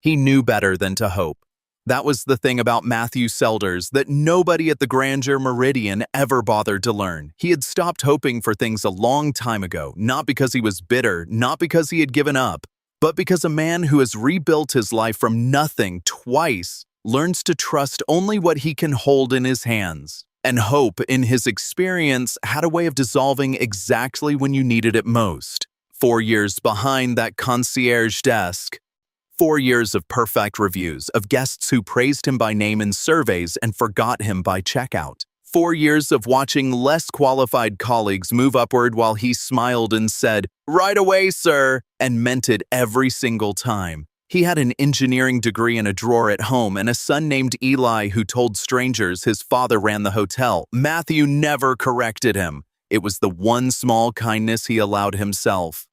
He knew better than to hope. That was the thing about Mathew Selders that nobody at the Grandeur Meridian ever bothered to learn. He had stopped hoping for things a long time ago, not because he was bitter, not because he had given up, but because a man who has rebuilt his life from nothing twice learns to trust only what he can hold in his hands. And hope, in his experience, had a way of dissolving exactly when you needed it most. 4 years behind that concierge desk. 4 years of perfect reviews, of guests who praised him by name in surveys and forgot him by checkout. 4 years of watching less qualified colleagues move upward while he smiled and said, "Right away, sir," and meant it every single time. He had an engineering degree in a drawer at home and a son named Eli who told strangers his father ran the hotel. Mathew never corrected him. It was the one small kindness he allowed himself.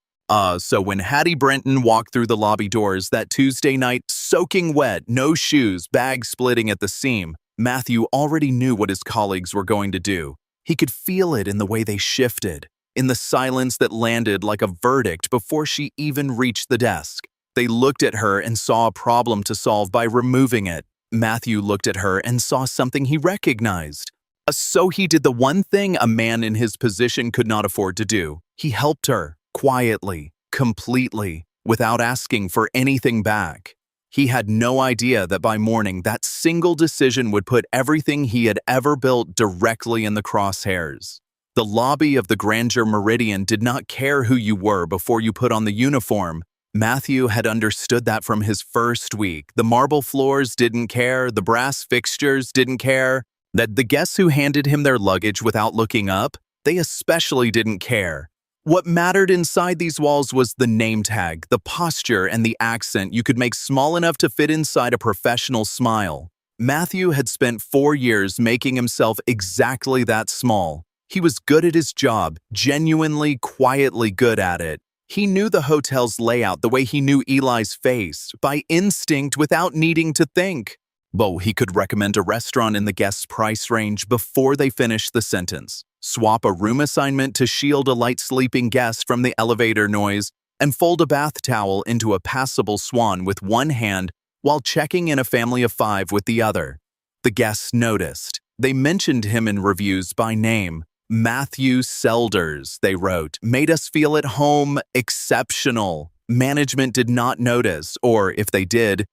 So when Hattie Brenton walked through the lobby doors that Tuesday night, soaking wet, no shoes, bag splitting at the seam, Mathew already knew what his colleagues were going to do. He could feel it in the way they shifted, in the silence that landed like a verdict before she even reached the desk. They looked at her and saw a problem to solve by removing it. Mathew looked at her and saw something he recognized. So he did the one thing a man in his position could not afford to do. He helped her. Quietly, completely, without asking for anything back. He had no idea that by morning that single decision would put everything he had ever built directly in the crosshairs. The lobby of the Grandeur Meridian did not care who you were before you put on the uniform. Mathew had understood that from his first week. The marble floors didn't care, the brass fixtures didn't care, that the guests who handed him their luggage without looking up, they especially didn't care. What mattered inside these walls was the name tag, the posture, and the accent you could make small enough to fit inside a professional smile. Mathew had spent 4 years making himself exactly that small. He was good at his job, genuinely, quietly good at it. He knew the hotel's layout the way he knew Eli's face, by instinct without needing to think. But he could recommend a restaurant in the guest's price range before they finished the sentence. Swap a room assignment to shield a light sleeping guest from the elevator noise, and fold a bath towel into a passable swan with one hand while checking in a family of 5 with the other. The guests noticed. They mentioned him in reviews by name. Mathew Selders, they wrote, made us feel at home, exceptional. Management did not notice, or if they did,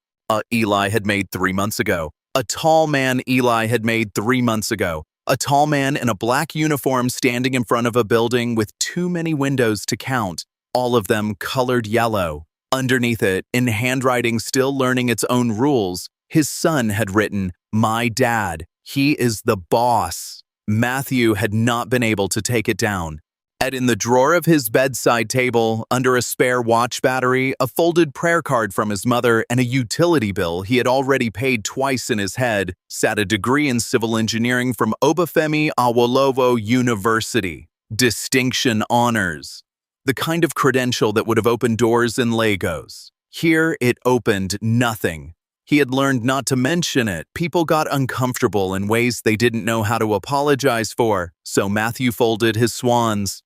Eli had made 3 months ago. A tall man Eli had made 3 months ago. A tall man in a black uniform standing in front of a building with too many windows to count, all of them colored yellow. Underneath it, in handwriting still learning its own rules, his son had written, "My dad, he is the boss." Mathew had not been able to take it down. And in the drawer of his bedside table, under a spare watch battery, a folded prayer card from his mother, and a utility bill he had already paid twice in his head, sat a degree in civil engineering from Obafemi Awolowo University. Distinction honors. The kind of credential that would have opened doors in Lagos. Here it opened nothing. He had learned not to mention it. People got uncomfortable in ways they didn't know how to apologize for, so Mathew folded his swans.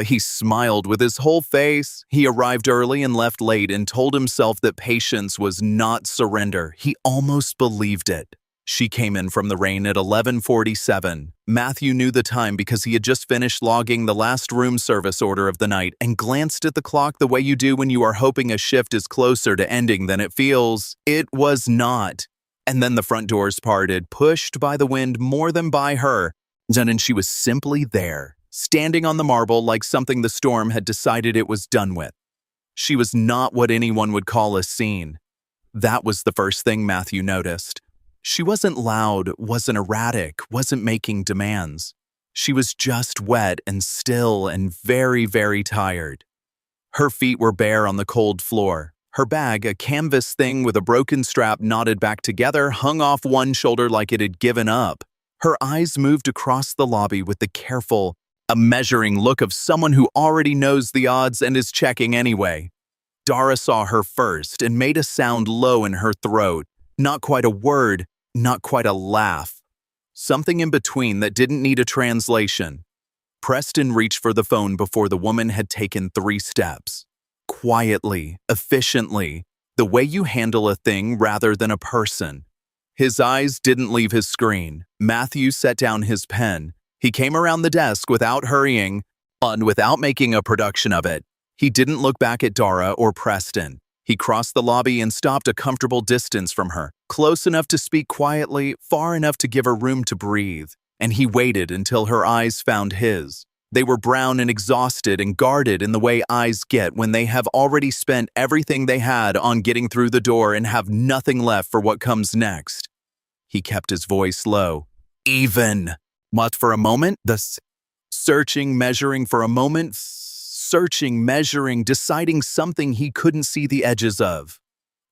He smiled with his whole face. He arrived early and left late and told himself that patience was not surrender. He almost believed it. She came in from the rain at 11:47. Mathew knew the time because he had just finished logging the last room service order of the night and glanced at the clock the way you do when you are hoping a shift is closer to ending than it feels. It was not. And then the front doors parted, pushed by the wind more than by her. And she was simply there, standing on the marble like something the storm had decided it was done with. She was not what anyone would call a scene. That was the first thing Mathew noticed. She wasn't loud, wasn't erratic, wasn't making demands. She was just wet and still and very, very tired. Her feet were bare on the cold floor. Her bag, a canvas thing with a broken strap knotted back together, hung off one shoulder like it had given up. Her eyes moved across the lobby with the careful, a measuring look of someone who already knows the odds and is checking anyway. Dara saw her first and made a sound low in her throat. Not quite a word, not quite a laugh. Something in between that didn't need a translation. Preston reached for the phone before the woman had taken 3 steps. Quietly, efficiently, The way you handle a thing rather than a person. His eyes didn't leave his screen. Mathew set down his pen. He came around the desk without hurrying and without making a production of it. He didn't look back at Dara or Preston. He crossed the lobby and stopped a comfortable distance from her, close enough to speak quietly, far enough to give her room to breathe. And he waited until her eyes found his. They were brown and exhausted and guarded in the way eyes get when they have already spent everything they had on getting through the door and have nothing left for what comes next. He kept his voice low. Even. But for a moment, searching, measuring for a moment, searching, measuring, deciding something he couldn't see the edges of.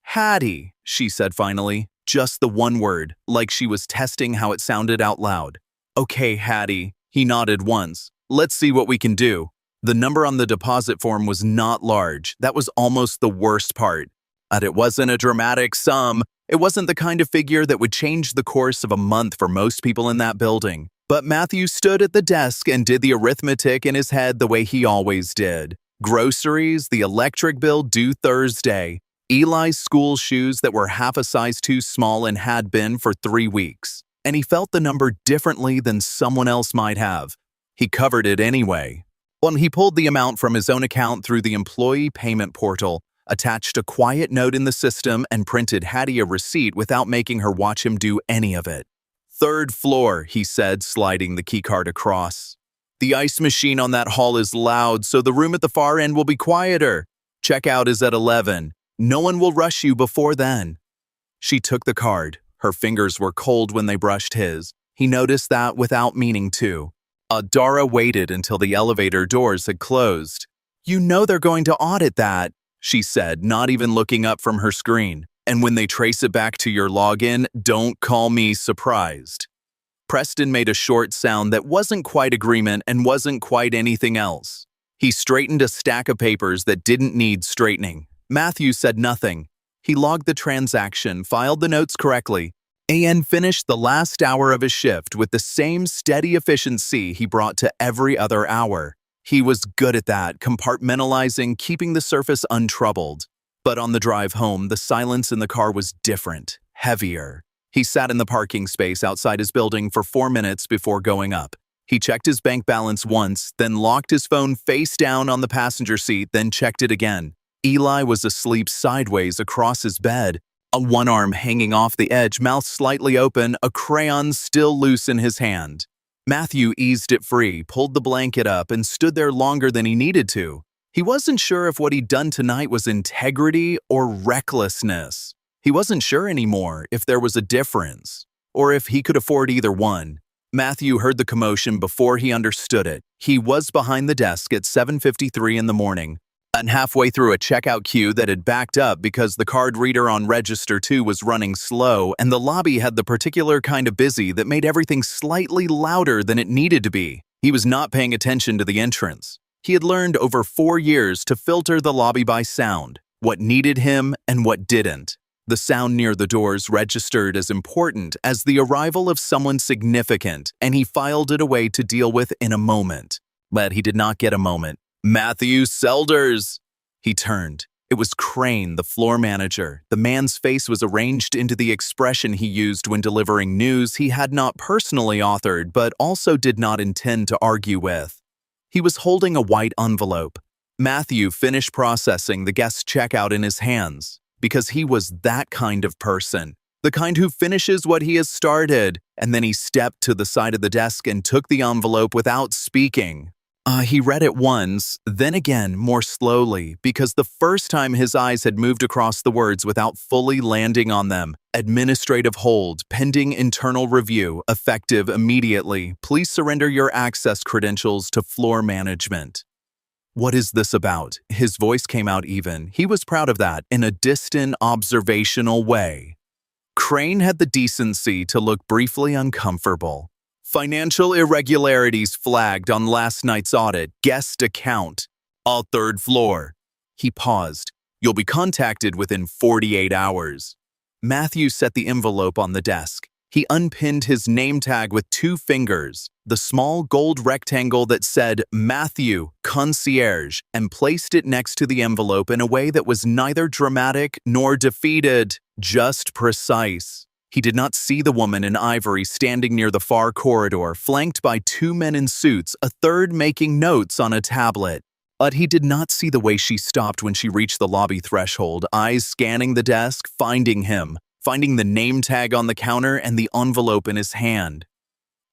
Hattie, she said finally, just the one word, like she was testing how it sounded out loud. Okay, Hattie, he nodded once. Let's see what we can do. The number on the deposit form was not large. That was almost the worst part. But it wasn't a dramatic sum. It wasn't the kind of figure that would change the course of a month for most people in that building. But Mathew stood at the desk and did the arithmetic in his head the way he always did. Groceries, the electric bill due Thursday, Eli's school shoes that were half a size too small and had been for 3 weeks. And he felt the number differently than someone else might have. He covered it anyway. When he pulled the amount from his own account through the employee payment portal, attached a quiet note in the system, and printed Hattie a receipt without making her watch him do any of it. 3rd floor, he said, sliding the keycard across. The ice machine on that hall is loud, so the room at the far end will be quieter. Checkout is at 11. No one will rush you before then. She took the card. Her fingers were cold when they brushed his. He noticed that without meaning to. Dara waited until the elevator doors had closed. You know they're going to audit that, she said, not even looking up from her screen. And when they trace it back to your login, don't call me surprised. Preston made a short sound that wasn't quite agreement and wasn't quite anything else. He straightened a stack of papers that didn't need straightening. Mathew said nothing. He logged the transaction, filed the notes correctly, and finished the last hour of his shift with the same steady efficiency he brought to every other hour. He was good at that, compartmentalizing, keeping the surface untroubled. But on the drive home, the silence in the car was different, heavier. He sat in the parking space outside his building for 4 minutes before going up. He checked his bank balance once, then locked his phone face down on the passenger seat, then checked it again. Eli was asleep sideways across his bed, one arm hanging off the edge, mouth slightly open, a crayon still loose in his hand. Mathew eased it free, pulled the blanket up, and stood there longer than he needed to. He wasn't sure if what he'd done tonight was integrity or recklessness. He wasn't sure anymore if there was a difference, or if he could afford either one. Mathew heard the commotion before he understood it. He was behind the desk at 7:53 in the morning, and halfway through a checkout queue that had backed up because the card reader on Register 2 was running slow, and the lobby had the particular kind of busy that made everything slightly louder than it needed to be. He was not paying attention to the entrance. He had learned over 4 years to filter the lobby by sound, what needed him and what didn't. The sound near the doors registered as important as the arrival of someone significant, and he filed it away to deal with in a moment. But he did not get a moment. Mathew Selders! He turned. It was Crane, the floor manager. The man's face was arranged into the expression he used when delivering news he had not personally authored but also did not intend to argue with. He was holding a white envelope. Mathew finished processing the guest's checkout in his hands because he was that kind of person, the kind who finishes what he has started, and then he stepped to the side of the desk and took the envelope without speaking. He read it once, then again more slowly, because the first time his eyes had moved across the words without fully landing on them. Administrative hold, pending internal review, effective immediately. Please surrender your access credentials to floor management. What is this about? His voice came out even. He was proud of that, in a distant, observational way. Crane had the decency to look briefly uncomfortable. Financial irregularities flagged on last night's audit. Guest account. All 3rd floor. He paused. You'll be contacted within 48 hours. Mathew set the envelope on the desk. He unpinned his name tag with 2 fingers, the small gold rectangle that said Mathew, concierge, and placed it next to the envelope in a way that was neither dramatic nor defeated, just precise. He did not see the woman in ivory standing near the far corridor, flanked by 2 men in suits, a third making notes on a tablet. But he did not see the way she stopped when she reached the lobby threshold, eyes scanning the desk, finding him, finding the name tag on the counter and the envelope in his hand.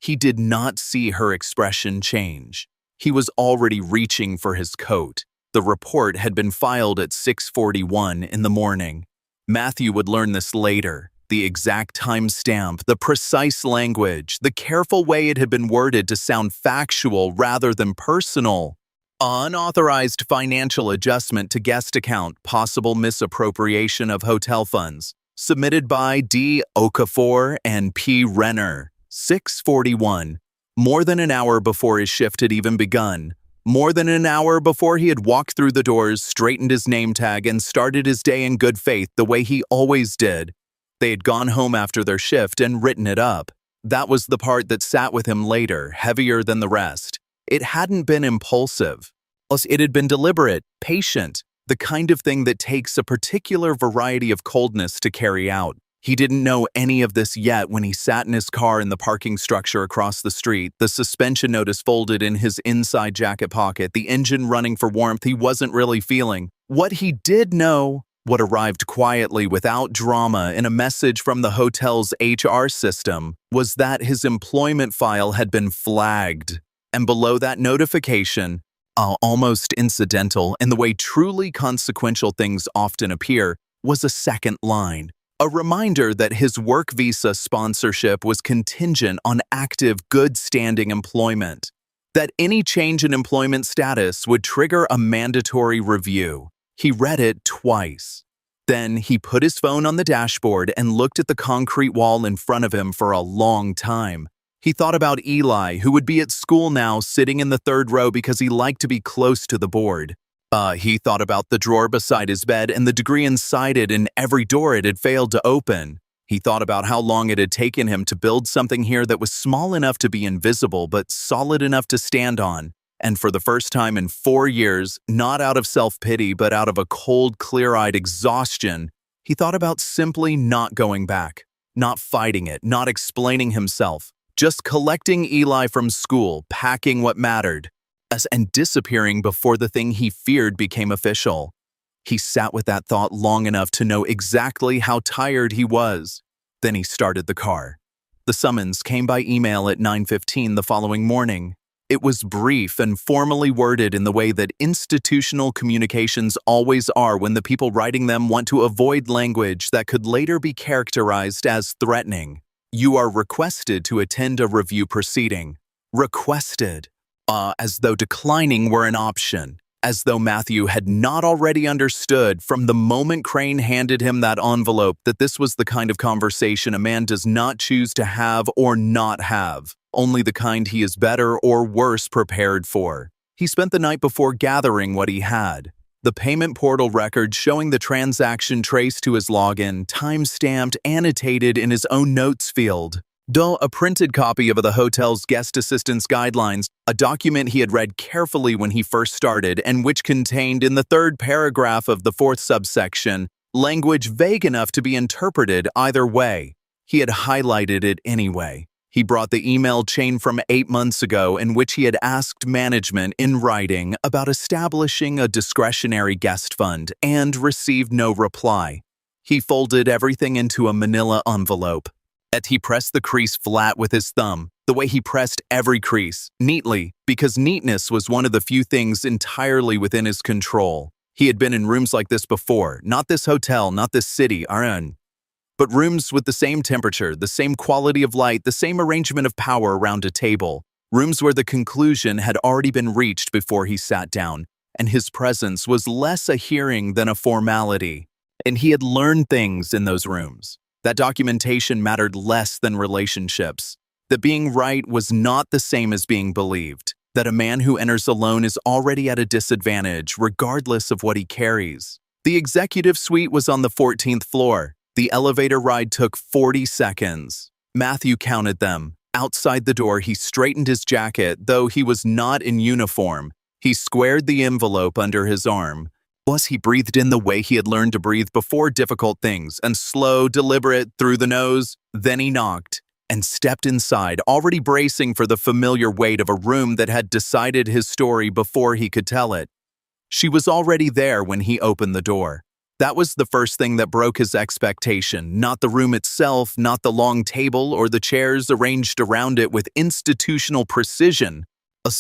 He did not see her expression change. He was already reaching for his coat. The report had been filed at 6:41 in the morning. Mathew would learn this later. The exact timestamp, the precise language, the careful way it had been worded to sound factual rather than personal. Unauthorized financial adjustment to guest account, possible misappropriation of hotel funds. Submitted by D. Okafor and P. Renner. 6:41. More than an hour before his shift had even begun. More than an hour before he had walked through the doors, straightened his name tag, and started his day in good faith the way he always did. They had gone home after their shift and written it up. That was the part that sat with him later, heavier than the rest. It hadn't been impulsive. It had been deliberate, patient, the kind of thing that takes a particular variety of coldness to carry out. He didn't know any of this yet when he sat in his car in the parking structure across the street, the suspension notice folded in his inside jacket pocket, the engine running for warmth he wasn't really feeling. What he did know, what arrived quietly without drama in a message from the hotel's HR system, was that his employment file had been flagged. And below that notification, almost incidental in the way truly consequential things often appear, was a second line. A reminder that his work visa sponsorship was contingent on active, good-standing employment. That any change in employment status would trigger a mandatory review. He read it twice. Then he put his phone on the dashboard and looked at the concrete wall in front of him for a long time. He thought about Eli, who would be at school now, sitting in the 3rd row because he liked to be close to the board. He thought about the drawer beside his bed and the degree inside it and every door it had failed to open. He thought about how long it had taken him to build something here that was small enough to be invisible but solid enough to stand on. And for the first time in 4 years, not out of self-pity but out of a cold, clear-eyed exhaustion, he thought about simply not going back, not fighting it, not explaining himself, just collecting Eli from school, packing what mattered, and disappearing before the thing he feared became official. He sat with that thought long enough to know exactly how tired he was. Then he started the car. The summons came by email at 9:15 the following morning. It was brief and formally worded in the way that institutional communications always are when the people writing them want to avoid language that could later be characterized as threatening. You are requested to attend a review proceeding. Requested. As though declining were an option. As though Mathew had not already understood from the moment Crane handed him that envelope that this was the kind of conversation a man does not choose to have or not have, only the kind he is better or worse prepared for. He spent the night before gathering what he had. The payment portal record showing the transaction traced to his login, time-stamped, annotated in his own notes field. A printed copy of the hotel's guest assistance guidelines, a document he had read carefully when he first started and which contained in the 3rd paragraph of the 4th subsection, language vague enough to be interpreted either way. He had highlighted it anyway. He brought the email chain from 8 months ago in which he had asked management in writing about establishing a discretionary guest fund and received no reply. He folded everything into a manila envelope. He pressed the crease flat with his thumb, the way he pressed every crease, neatly, because neatness was one of the few things entirely within his control. He had been in rooms like this before, not this hotel, not this city, but rooms with the same temperature, the same quality of light, the same arrangement of power around a table, rooms where the conclusion had already been reached before he sat down, and his presence was less a hearing than a formality. And he had learned things in those rooms. That documentation mattered less than relationships. That being right was not the same as being believed. That a man who enters alone is already at a disadvantage, regardless of what he carries. The executive suite was on the 14th floor. The elevator ride took 40 seconds. Mathew counted them. Outside the door, he straightened his jacket, though he was not in uniform. He squared the envelope under his arm. He breathed in the way he had learned to breathe before difficult things, and slow, deliberate, through the nose. Then he knocked and stepped inside, already bracing for the familiar weight of a room that had decided his story before he could tell it. She was already there when he opened the door. That was the first thing that broke his expectation, not the room itself, not the long table or the chairs arranged around it with institutional precision,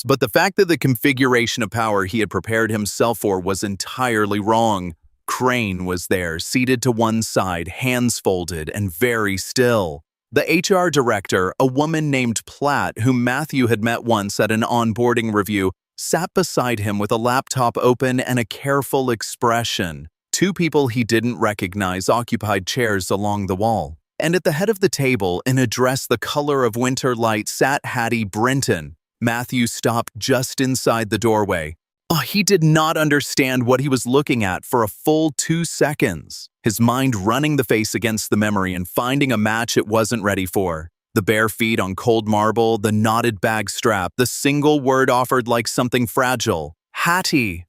but the fact that the configuration of power he had prepared himself for was entirely wrong. Crane was there, seated to one side, hands folded and very still. The HR director, a woman named Platt, whom Mathew had met once at an onboarding review, sat beside him with a laptop open and a careful expression. Two people he didn't recognize occupied chairs along the wall. And at the head of the table, in a dress the color of winter light, sat Hattie Brenton. Mathew stopped just inside the doorway. He did not understand what he was looking at for a full 2 seconds, his mind running the face against the memory and finding a match it wasn't ready for. The bare feet on cold marble, the knotted bag strap, the single word offered like something fragile. Hattie.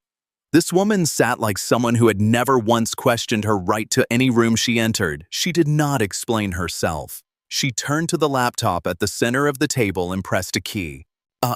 This woman sat like someone who had never once questioned her right to any room she entered. She did not explain herself. She turned to the laptop at the center of the table and pressed a key.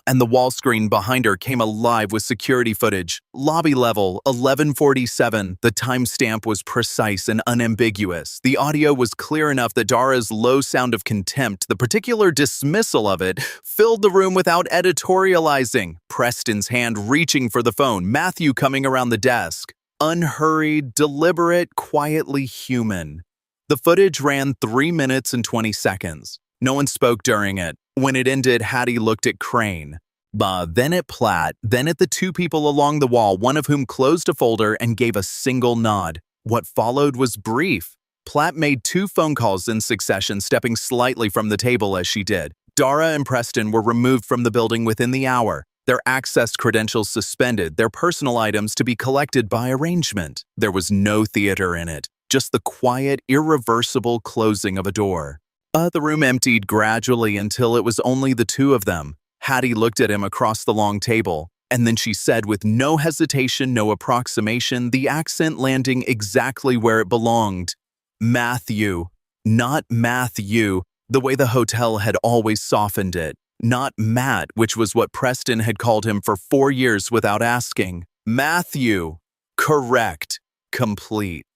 And the wall screen behind her came alive with security footage. Lobby level, 11:47. The timestamp was precise and unambiguous. The audio was clear enough that Dara's low sound of contempt, the particular dismissal of it, filled the room without editorializing. Preston's hand reaching for the phone, Mathew coming around the desk. Unhurried, deliberate, quietly human. The footage ran 3 minutes and 20 seconds. No one spoke during it. When it ended, Hattie looked at Crane, then at Platt, then at the two people along the wall, one of whom closed a folder and gave a single nod. What followed was brief. Platt made 2 phone calls in succession, stepping slightly from the table as she did. Dara and Preston were removed from the building within the hour, their access credentials suspended, their personal items to be collected by arrangement. There was no theater in it, just the quiet, irreversible closing of a door. The room emptied gradually until it was only the two of them. Hattie looked at him across the long table, and then she said with no hesitation, no approximation, the accent landing exactly where it belonged. Mathew. Not Mathew, the way the hotel had always softened it. Not Matt, which was what Preston had called him for 4 years without asking. Mathew. Correct. Complete.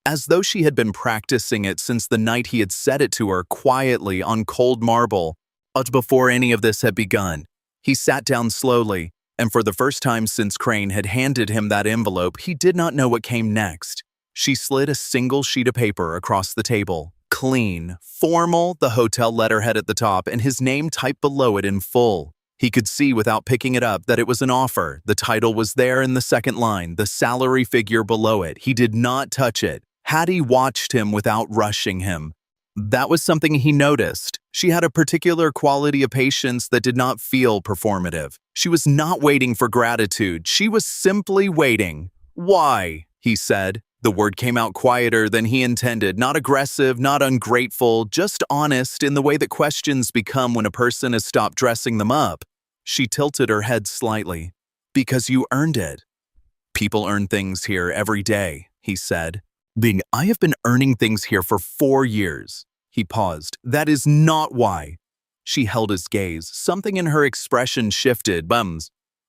As though she had been practicing it since the night he had said it to her quietly on cold marble. But before any of this had begun, he sat down slowly, and for the first time since Crane had handed him that envelope, he did not know what came next. She slid a single sheet of paper across the table. Clean, formal, the hotel letterhead at the top, and his name typed below it in full. He could see without picking it up that it was an offer. The title was there in the second line, the salary figure below it. He did not touch it. Hattie watched him without rushing him. That was something he noticed. She had a particular quality of patience that did not feel performative. She was not waiting for gratitude. She was simply waiting. Why? He said. The word came out quieter than he intended, not aggressive, not ungrateful, just honest in the way that questions become when a person has stopped dressing them up. She tilted her head slightly. Because you earned it. People earn things here every day, he said. I have been earning things here for 4 years. He paused. That is not why. She held his gaze. Something in her expression shifted,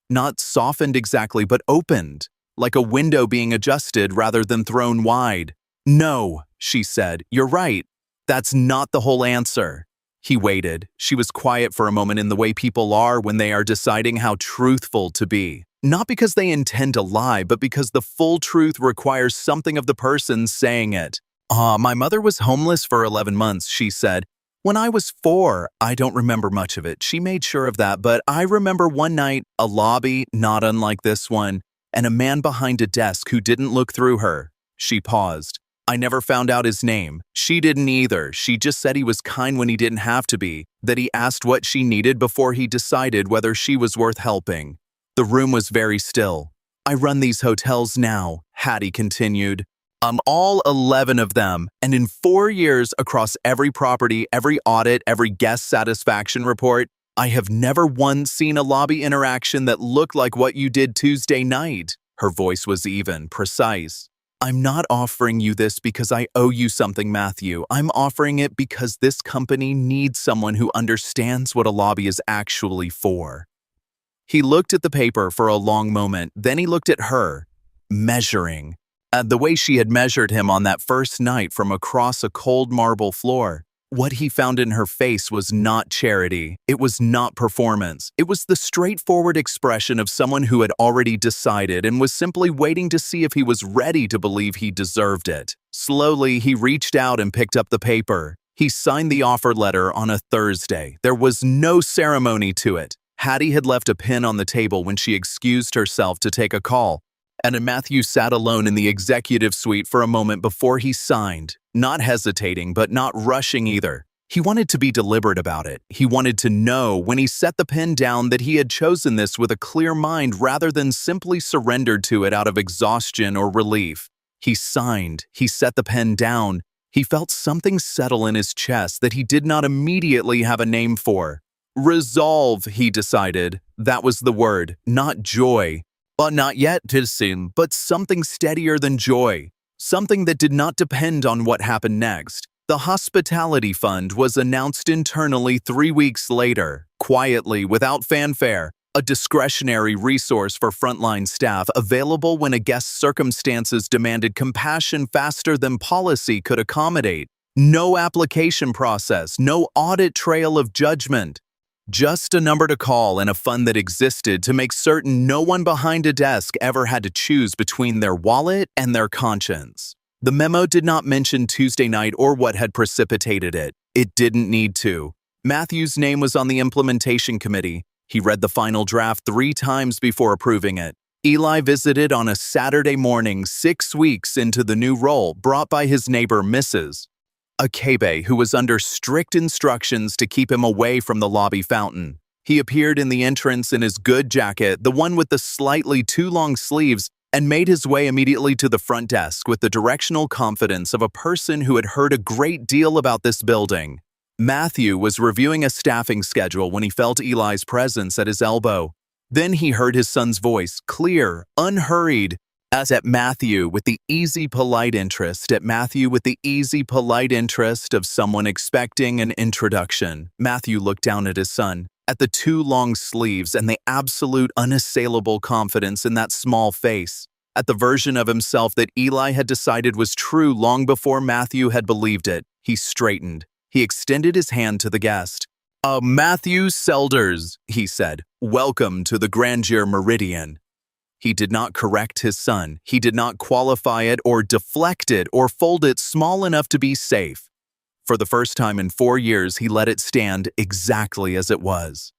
not softened exactly, but opened, like a window being adjusted rather than thrown wide. No, she said, you're right. That's not the whole answer. He waited. She was quiet for a moment in the way people are when they are deciding how truthful to be. Not because they intend to lie, but because the full truth requires something of the person saying it. My mother was homeless for 11 months, she said. When I was 4, I don't remember much of it. She made sure of that, but I remember one night, a lobby, not unlike this one, and a man behind a desk who didn't look through her. She paused. I never found out his name. She didn't either. She just said he was kind when he didn't have to be, that he asked what she needed before he decided whether she was worth helping. The room was very still. I run these hotels now, Hattie continued. All 11 of them, and in 4 years across every property, every audit, every guest satisfaction report, I have never once seen a lobby interaction that looked like what you did Tuesday night. Her voice was even, precise. I'm not offering you this because I owe you something, Mathew. I'm offering it because this company needs someone who understands what a lobby is actually for. He looked at the paper for a long moment, then he looked at her, measuring. The way she had measured him on that first night from across a cold marble floor. What he found in her face was not charity. It was not performance. It was the straightforward expression of someone who had already decided and was simply waiting to see if he was ready to believe he deserved it. Slowly, he reached out and picked up the paper. He signed the offer letter on a Thursday. There was no ceremony to it. Hattie had left a pin on the table when she excused herself to take a call, and Mathew sat alone in the executive suite for a moment before he signed, not hesitating but not rushing either. He wanted to be deliberate about it. He wanted to know when he set the pen down that he had chosen this with a clear mind rather than simply surrendered to it out of exhaustion or relief. He signed. He set the pen down. He felt something settle in his chest that he did not immediately have a name for. Resolve, he decided. That was the word, not joy. Not yet, to seem, but something steadier than joy. Something that did not depend on what happened next. The hospitality fund was announced internally 3 weeks later, quietly, without fanfare, a discretionary resource for frontline staff available when a guest's circumstances demanded compassion faster than policy could accommodate. No application process, no audit trail of judgment. Just a number to call and a fund that existed to make certain no one behind a desk ever had to choose between their wallet and their conscience. The memo did not mention Tuesday night or what had precipitated it. It didn't need to. Mathew's name was on the implementation committee. He read the final draft 3 times before approving it. Eli visited on a Saturday morning 6 weeks into the new role brought by his neighbor Mrs. Akabe, who was under strict instructions to keep him away from the lobby fountain. He appeared in the entrance in his good jacket, the one with the slightly too long sleeves, and made his way immediately to the front desk with the directional confidence of a person who had heard a great deal about this building. Mathew was reviewing a staffing schedule when he felt Eli's presence at his elbow. Then he heard his son's voice, clear, unhurried, as at Mathew with the easy, polite interest, of someone expecting an introduction. Mathew looked down at his son, at the 2 long sleeves and the absolute unassailable confidence in that small face, at the version of himself that Eli had decided was true long before Mathew had believed it. He straightened. He extended his hand to the guest. Mathew Selders, he said, welcome to the Grandeur Meridian. He did not correct his son. He did not qualify it or deflect it or fold it small enough to be safe. For the first time in 4 years, he let it stand exactly as it was.